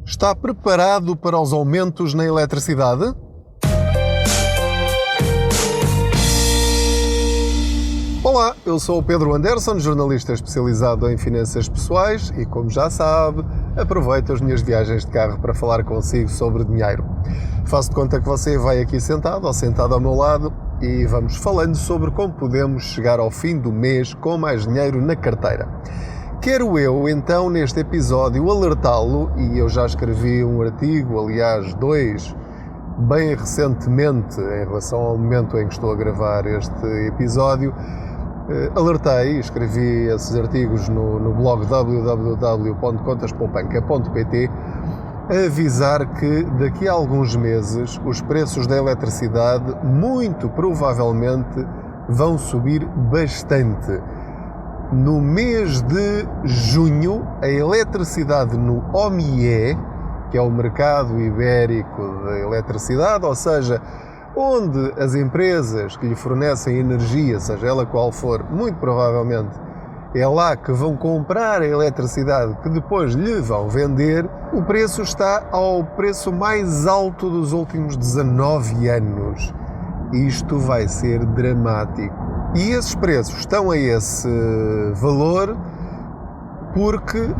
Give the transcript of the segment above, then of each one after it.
Está preparado para os aumentos na eletricidade? Olá, eu sou o Pedro Anderson, jornalista especializado em finanças pessoais e, como já sabe, aproveito as minhas viagens de carro para falar consigo sobre dinheiro. Faço de conta que você vai aqui sentado ou sentado ao meu lado e vamos falando sobre como podemos chegar ao fim do mês com mais dinheiro na carteira. Quero eu, então, neste episódio, alertá-lo, e eu já escrevi um artigo, aliás, 2, bem recentemente, em relação ao momento em que estou a gravar este episódio, alertei, escrevi esses artigos no blog www.contaspoupanca.pt, a avisar que daqui a alguns meses os preços da eletricidade muito provavelmente vão subir bastante. No mês de junho, a eletricidade no OMIE, que é o mercado ibérico de eletricidade, ou seja, onde as empresas que lhe fornecem energia, seja ela qual for, muito provavelmente é lá que vão comprar a eletricidade que depois lhe vão vender, o preço está ao preço mais alto dos últimos 19 anos. Isto vai ser dramático. E esses preços estão a esse valor porque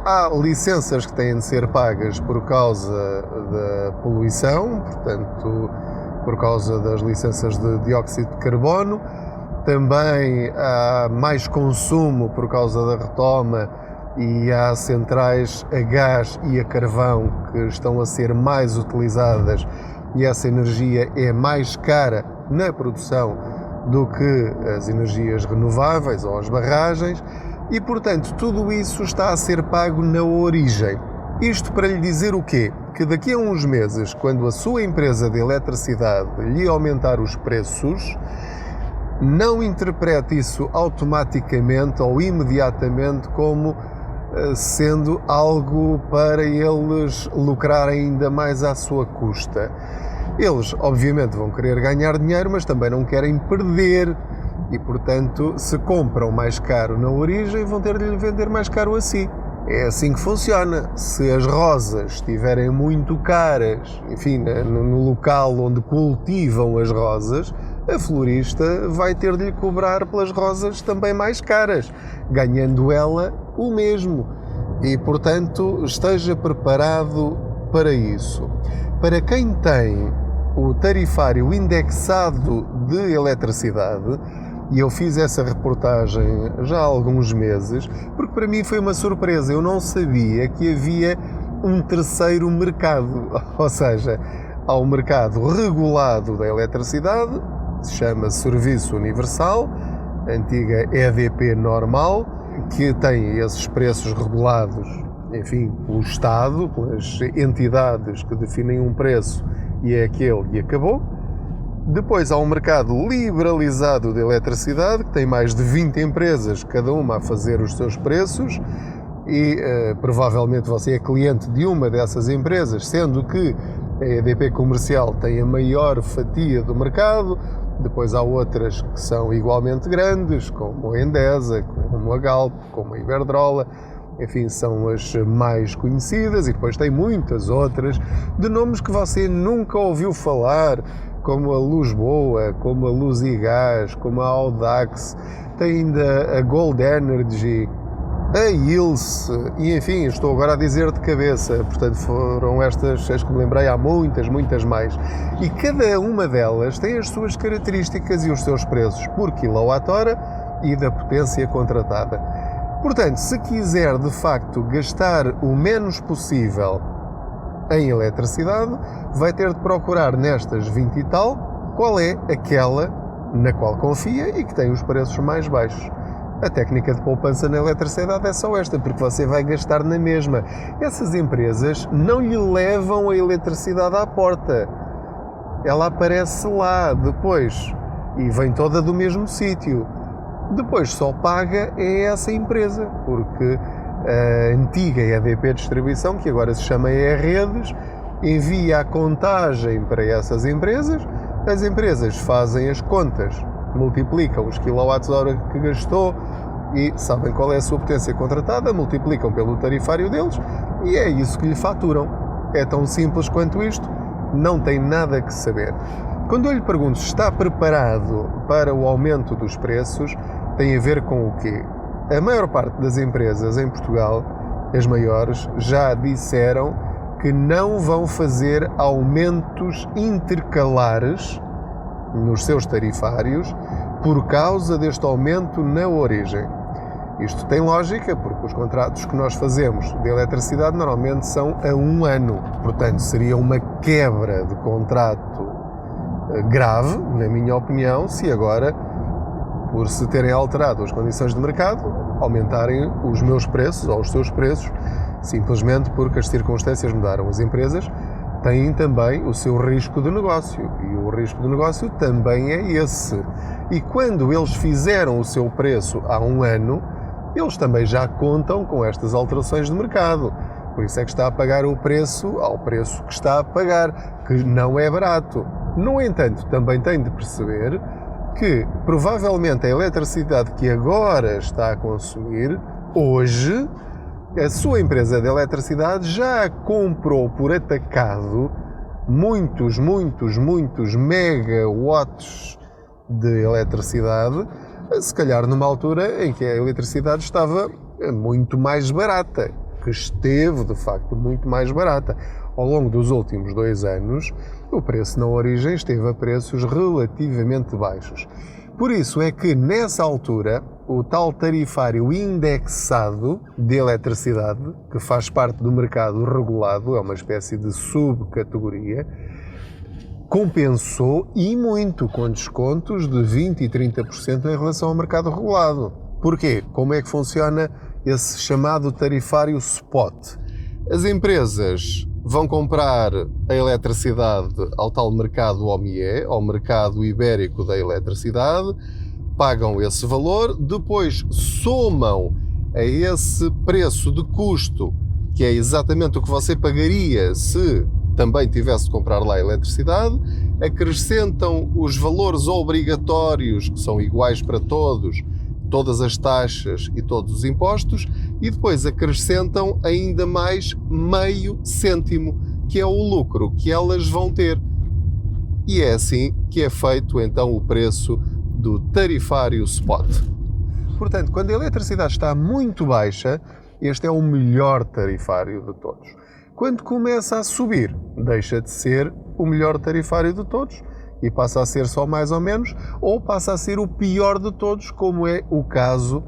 há licenças que têm de ser pagas por causa da poluição, portanto, por causa das licenças de dióxido de carbono. Também há mais consumo por causa da retoma e há centrais a gás e a carvão que estão a ser mais utilizadas e essa energia é mais cara na produção do que as energias renováveis ou as barragens e, portanto, tudo isso está a ser pago na origem. Isto para lhe dizer o quê? Que daqui a uns meses, quando a sua empresa de eletricidade lhe aumentar os preços, não interprete isso automaticamente ou imediatamente como sendo algo para eles lucrarem ainda mais à sua custa. Eles, obviamente, vão querer ganhar dinheiro, mas também não querem perder e, portanto, se compram mais caro na origem, vão ter de lhe vender mais caro a si. É assim que funciona. Se as rosas estiverem muito caras, enfim, no local onde cultivam as rosas, a florista vai ter de lhe cobrar pelas rosas também mais caras, ganhando ela o mesmo. E, portanto, esteja preparado para isso. Para quem tem o tarifário indexado de eletricidade, e eu fiz essa reportagem já há alguns meses, porque para mim foi uma surpresa, eu não sabia que havia um terceiro mercado, ou seja, há um mercado regulado da eletricidade, se chama Serviço Universal, antiga EDP normal, que tem esses preços regulados, enfim, pelo Estado, pelas entidades que definem um preço e é aquele e acabou. Depois há um mercado liberalizado de eletricidade, que tem mais de 20 empresas, cada uma a fazer os seus preços e provavelmente você é cliente de uma dessas empresas, sendo que a EDP Comercial tem a maior fatia do mercado. Depois há outras que são igualmente grandes, como a Endesa, como a Galp, como a Iberdrola. Enfim, são as mais conhecidas e depois tem muitas outras de nomes que você nunca ouviu falar, como a Lisboa, como a Luz e Gás, como a Audax, tem ainda a Gold Energy, a Ilse, e enfim, estou agora a dizer de cabeça, portanto foram estas as que me lembrei, há muitas mais. E cada uma delas tem as suas características e os seus preços por quilowatt-hora e da potência contratada. Portanto, se quiser de facto gastar o menos possível em eletricidade, vai ter de procurar nestas 20 e tal qual é aquela na qual confia e que tem os preços mais baixos. A técnica de poupança na eletricidade é só esta, porque você vai gastar na mesma. Essas empresas não lhe levam a eletricidade à porta. Ela aparece lá depois e vem toda do mesmo sítio. Depois só paga é essa empresa, porque a antiga EDP Distribuição, que agora se chama E-Redes, envia a contagem para essas empresas, as empresas fazem as contas, multiplicam os quilowatts-hora que gastou e sabem qual é a sua potência contratada, multiplicam pelo tarifário deles e é isso que lhe faturam. É tão simples quanto isto, não tem nada que saber. Quando eu lhe pergunto se está preparado para o aumento dos preços, tem a ver com o quê? A maior parte das empresas em Portugal, as maiores, já disseram que não vão fazer aumentos intercalares nos seus tarifários por causa deste aumento na origem. Isto tem lógica, porque os contratos que nós fazemos de eletricidade normalmente são a 1 ano. Portanto, seria uma quebra de contrato grave, na minha opinião, se agora, por se terem alterado as condições de mercado, aumentarem os meus preços ou os seus preços, simplesmente porque as circunstâncias mudaram. As empresas têm também o seu risco de negócio, e o risco de negócio também é esse. E quando eles fizeram o seu preço há 1 ano, eles também já contam com estas alterações de mercado. Por isso é que está a pagar o preço ao preço que está a pagar, que não é barato. No entanto, também tem de perceber que provavelmente a eletricidade que agora está a consumir, hoje, a sua empresa de eletricidade já comprou por atacado muitos megawatts de eletricidade, se calhar numa altura em que a eletricidade estava muito mais barata, que esteve de facto muito mais barata. Ao longo dos últimos 2 anos, o preço na origem esteve a preços relativamente baixos. Por isso é que nessa altura, o tal tarifário indexado de eletricidade, que faz parte do mercado regulado, é uma espécie de subcategoria, compensou e muito, com descontos de 20% e 30% em relação ao mercado regulado. Porquê? Como é que funciona esse chamado tarifário spot? As empresas vão comprar a eletricidade ao tal mercado OMIE, ao mercado ibérico da eletricidade, pagam esse valor, depois somam a esse preço de custo, que é exatamente o que você pagaria se também tivesse de comprar lá a eletricidade, acrescentam os valores obrigatórios, que são iguais para todos, todas as taxas e todos os impostos, e depois acrescentam ainda mais meio cêntimo, que é o lucro que elas vão ter. E é assim que é feito então o preço do tarifário spot. Portanto, quando a eletricidade está muito baixa, este é o melhor tarifário de todos. Quando começa a subir, deixa de ser o melhor tarifário de todos e passa a ser só mais ou menos, ou passa a ser o pior de todos, como é o caso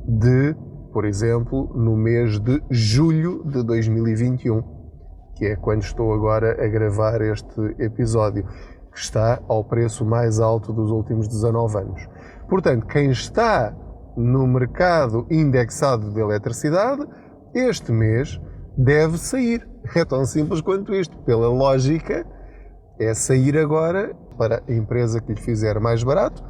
de, por exemplo, no mês de julho de 2021, que é quando estou agora a gravar este episódio, que está ao preço mais alto dos últimos 19 anos. Portanto, quem está no mercado indexado de eletricidade, este mês deve sair. É tão simples quanto isto. Pela lógica, é sair agora para a empresa que lhe fizer mais barato,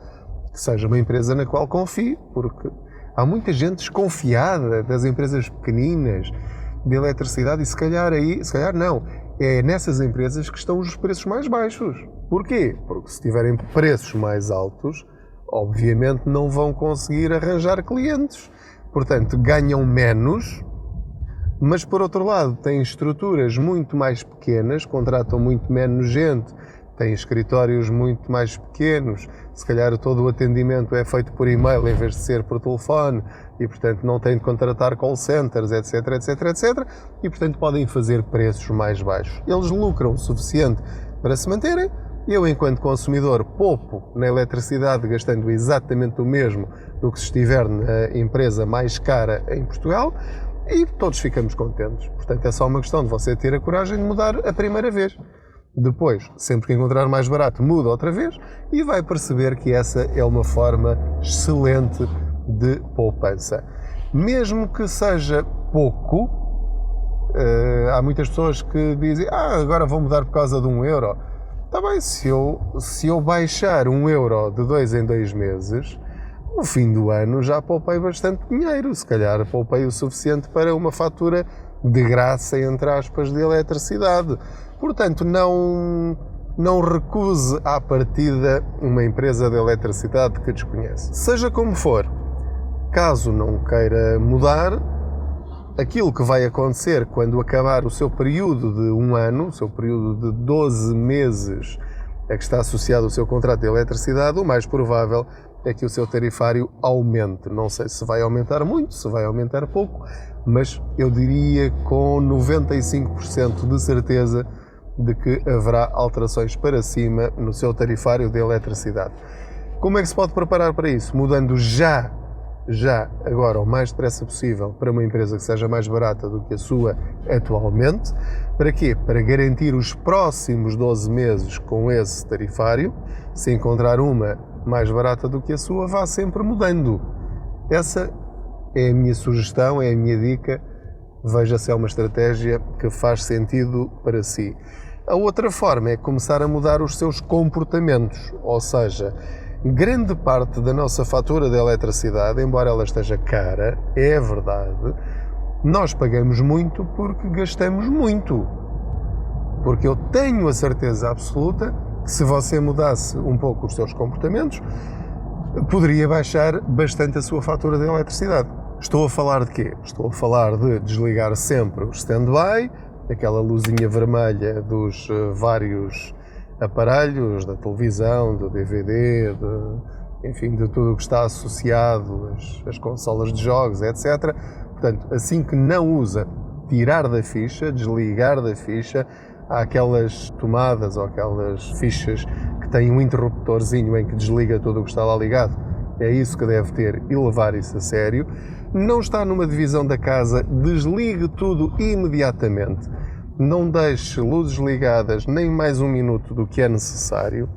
que seja uma empresa na qual confie, porque há muita gente desconfiada das empresas pequeninas de eletricidade e se calhar não, é nessas empresas que estão os preços mais baixos. Porquê? Porque se tiverem preços mais altos, obviamente não vão conseguir arranjar clientes. Portanto, ganham menos, mas por outro lado têm estruturas muito mais pequenas, contratam muito menos gente, têm escritórios muito mais pequenos, se calhar todo o atendimento é feito por e-mail em vez de ser por telefone e portanto não têm de contratar call centers, etc, e portanto podem fazer preços mais baixos. Eles lucram o suficiente para se manterem. Eu, enquanto consumidor, poupo na eletricidade gastando exatamente o mesmo do que se estiver na empresa mais cara em Portugal, e todos ficamos contentes. Portanto, é só uma questão de você ter a coragem de mudar a primeira vez. Depois, sempre que encontrar mais barato, muda outra vez e vai perceber que essa é uma forma excelente de poupança. Mesmo que seja pouco, há muitas pessoas que dizem agora vou mudar por causa de €1. Está bem, se eu baixar €1 de 2 em 2 meses, no fim do ano já poupei bastante dinheiro. Se calhar poupei o suficiente para uma fatura de graça, entre aspas, de eletricidade. Portanto, não recuse à partida uma empresa de eletricidade que desconhece. Seja como for, caso não queira mudar, aquilo que vai acontecer quando acabar o seu período de 1 ano, o seu período de 12 meses a que está associado o seu contrato de eletricidade, o mais provável é que o seu tarifário aumente. Não sei se vai aumentar muito, se vai aumentar pouco, mas eu diria com 95% de certeza de que haverá alterações para cima no seu tarifário de eletricidade. Como é que se pode preparar para isso? Mudando já agora, o mais depressa possível, para uma empresa que seja mais barata do que a sua atualmente. Para quê? Para garantir os próximos 12 meses com esse tarifário. Se encontrar uma mais barata do que a sua, vá sempre mudando. Essa é a minha sugestão, é a minha dica. Veja se é uma estratégia que faz sentido para si. A outra forma é começar a mudar os seus comportamentos, ou seja, grande parte da nossa fatura de eletricidade, embora ela esteja cara, é verdade, nós pagamos muito porque gastamos muito. Porque eu tenho a certeza absoluta que se você mudasse um pouco os seus comportamentos, poderia baixar bastante a sua fatura de eletricidade. Estou a falar de quê? Estou a falar de desligar sempre o stand-by, aquela luzinha vermelha dos vários aparelhos, da televisão, do DVD, enfim, de tudo o que está associado, as consolas de jogos, etc. Portanto, assim que não usa, tirar da ficha, desligar da ficha. Há aquelas tomadas ou aquelas fichas que têm um interruptorzinho em que desliga tudo o que está lá ligado. É isso que deve ter e levar isso a sério. Não está numa divisão da casa, desligue tudo imediatamente. Não deixe luzes ligadas nem mais 1 minuto do que é necessário.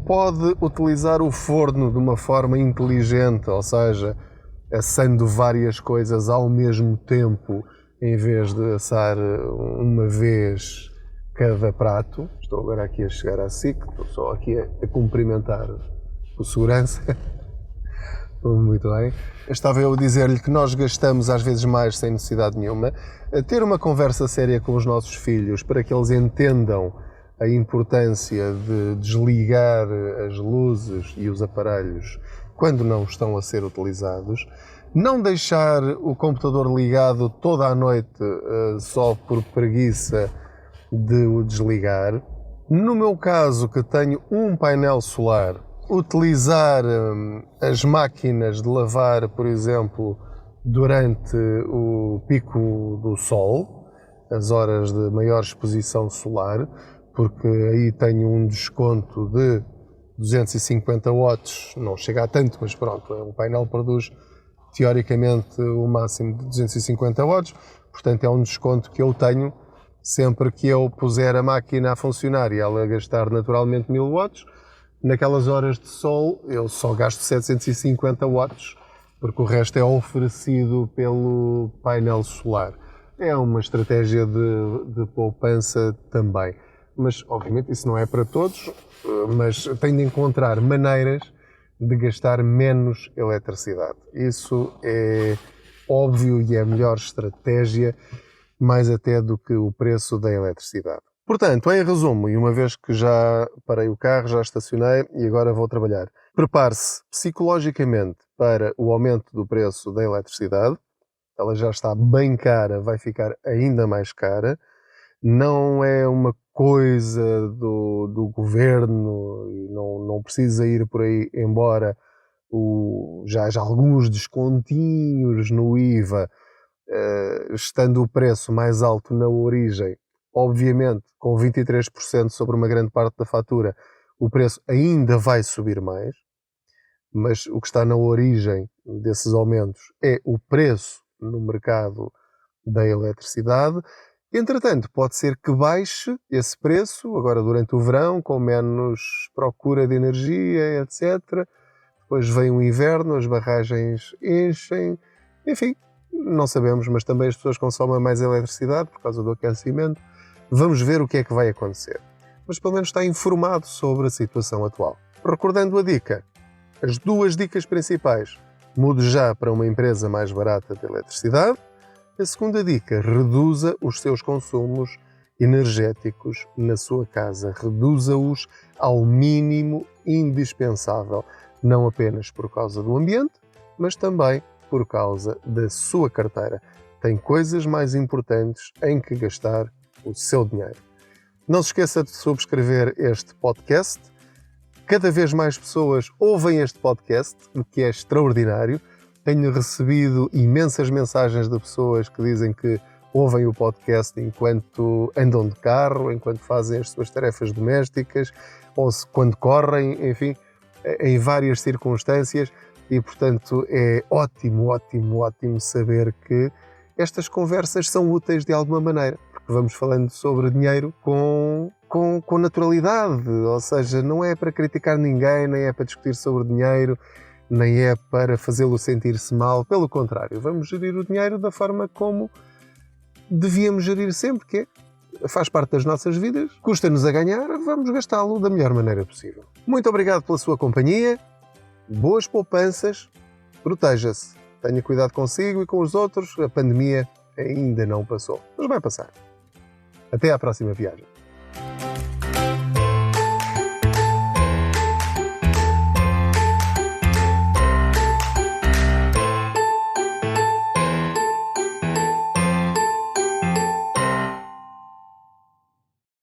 Pode utilizar o forno de uma forma inteligente, ou seja, assando várias coisas ao mesmo tempo, em vez de assar uma vez cada prato. Estou agora aqui a chegar à SIC, estou só aqui a cumprimentar o segurança. Muito bem. Estava eu a dizer-lhe que nós gastamos às vezes mais sem necessidade nenhuma. Ter uma conversa séria com os nossos filhos para que eles entendam a importância de desligar as luzes e os aparelhos quando não estão a ser utilizados. Não deixar o computador ligado toda a noite só por preguiça de o desligar. No meu caso, que tenho um painel solar, utilizar as máquinas de lavar, por exemplo, durante o pico do sol, as horas de maior exposição solar, porque aí tenho um desconto de 250 watts, não chega a tanto, mas pronto, o painel produz teoricamente o máximo de 250 watts, portanto é um desconto que eu tenho sempre que eu puser a máquina a funcionar e ela a gastar naturalmente 1000 watts, naquelas horas de sol eu só gasto 750 watts, porque o resto é oferecido pelo painel solar. É uma estratégia de poupança também, mas obviamente isso não é para todos, mas tem de encontrar maneiras de gastar menos eletricidade. Isso é óbvio e é a melhor estratégia, mais até do que o preço da eletricidade. Portanto, em resumo, e uma vez que já parei o carro, já estacionei e agora vou trabalhar, prepare-se psicologicamente para o aumento do preço da eletricidade. Ela já está bem cara, vai ficar ainda mais cara. Não é uma coisa do governo e não precisa ir por aí, embora já haja alguns descontinhos no IVA, estando o preço mais alto na origem, obviamente com 23% sobre uma grande parte da fatura, o preço ainda vai subir mais, mas o que está na origem desses aumentos é o preço no mercado da eletricidade. Entretanto, pode ser que baixe esse preço, agora durante o verão, com menos procura de energia, etc. Depois vem o inverno, as barragens enchem, enfim, não sabemos, mas também as pessoas consomem mais eletricidade por causa do aquecimento. Vamos ver o que é que vai acontecer. Mas pelo menos está informado sobre a situação atual. Recordando a dica, as 2 dicas principais: mude já para uma empresa mais barata de eletricidade. A segunda dica, reduza os seus consumos energéticos na sua casa. Reduza-os ao mínimo indispensável, não apenas por causa do ambiente, mas também por causa da sua carteira. tem coisas mais importantes em que gastar o seu dinheiro. Não se esqueça de subscrever este podcast. Cada vez mais pessoas ouvem este podcast, o que é extraordinário. Tenho recebido imensas mensagens de pessoas que dizem que ouvem o podcast enquanto andam de carro, enquanto fazem as suas tarefas domésticas, ou quando correm, enfim, em várias circunstâncias. E, portanto, é ótimo saber que estas conversas são úteis de alguma maneira, porque vamos falando sobre dinheiro com naturalidade, ou seja, não é para criticar ninguém, nem é para discutir sobre dinheiro, nem é para fazê-lo sentir-se mal, pelo contrário, vamos gerir o dinheiro da forma como devíamos gerir sempre, que faz parte das nossas vidas, custa-nos a ganhar, vamos gastá-lo da melhor maneira possível. Muito obrigado pela sua companhia, boas poupanças, proteja-se. Tenha cuidado consigo e com os outros. A pandemia ainda não passou, mas vai passar. Até à próxima viagem.